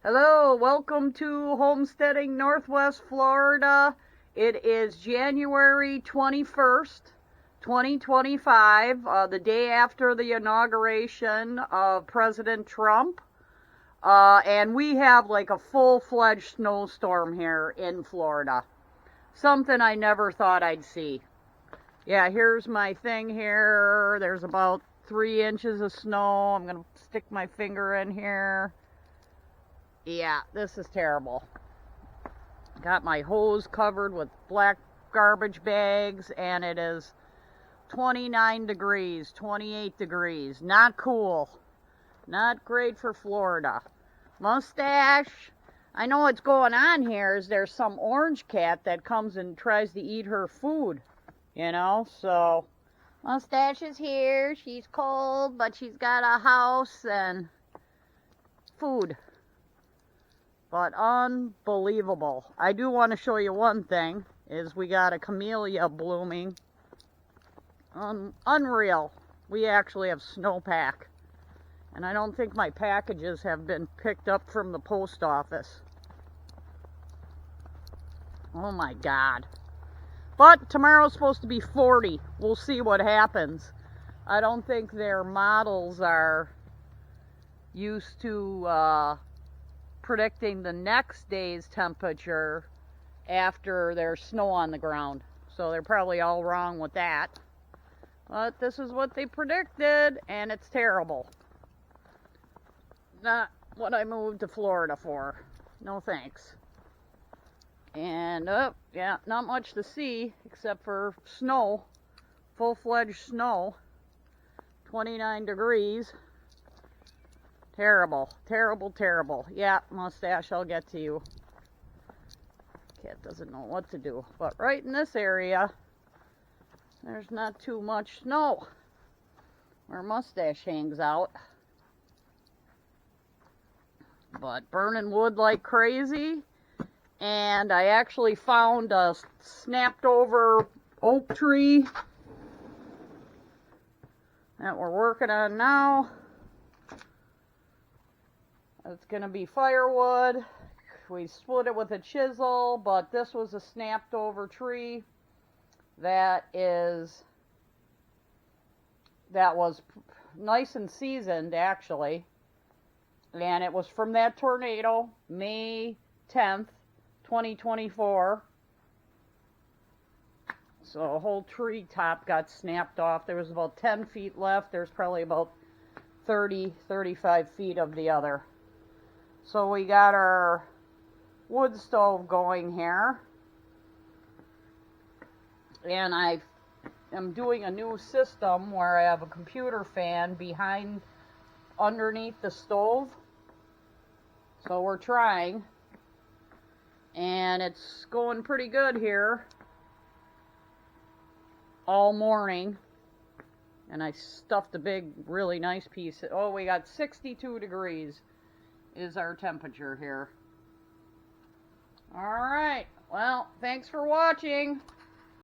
Hello, welcome to Homesteading Northwest Florida. It is January 21st, 2025, the day after the inauguration of President Trump. And we have like a full-fledged snowstorm here in Florida. Something I never thought I'd see. Yeah, here's my thing here. There's about 3 inches of snow. I'm going to stick my finger in here. Yeah, this is terrible. Got my hose covered with black garbage bags, and it is 29 degrees, 28 degrees. Not cool. Not great for Florida. Mustache. I know what's going on here is there's some orange cat that comes and tries to eat her food, you know, so Mustache is here. She's cold, but she's got a house and food. But unbelievable. I do want to show you one thing, is we got a camellia blooming. Unreal. We actually have snowpack. And I don't think my packages have been picked up from the post office. Oh my God. But tomorrow's supposed to be 40. We'll see what happens. I don't think their models are used to predicting the next day's temperature after there's snow on the ground. So they're probably all wrong with that. But this is what they predicted, and it's terrible. Not what I moved to Florida for. No thanks. And, yeah, not much to see except for snow. Full-fledged snow. 29 degrees. Terrible, terrible, terrible. Yeah, Mustache, I'll get to you. Cat doesn't know what to do. But right in this area, there's not too much snow where Mustache hangs out. But burning wood like crazy. And I actually found a snapped over oak tree that we're working on now. It's going to be firewood. We split it with a chisel, but this was a snapped over tree that was nice and seasoned, actually. And it was from that tornado, May 10th, 2024. So a whole tree top got snapped off. There was about 10 feet left. There's probably about 30, 35 feet of the other. So we got our wood stove going here. And I am doing a new system where I have a computer fan underneath the stove. So we're trying. And it's going pretty good here all morning. And I stuffed a big, really nice piece. Oh, we got 62 degrees is our temperature here. All right. Well, thanks for watching.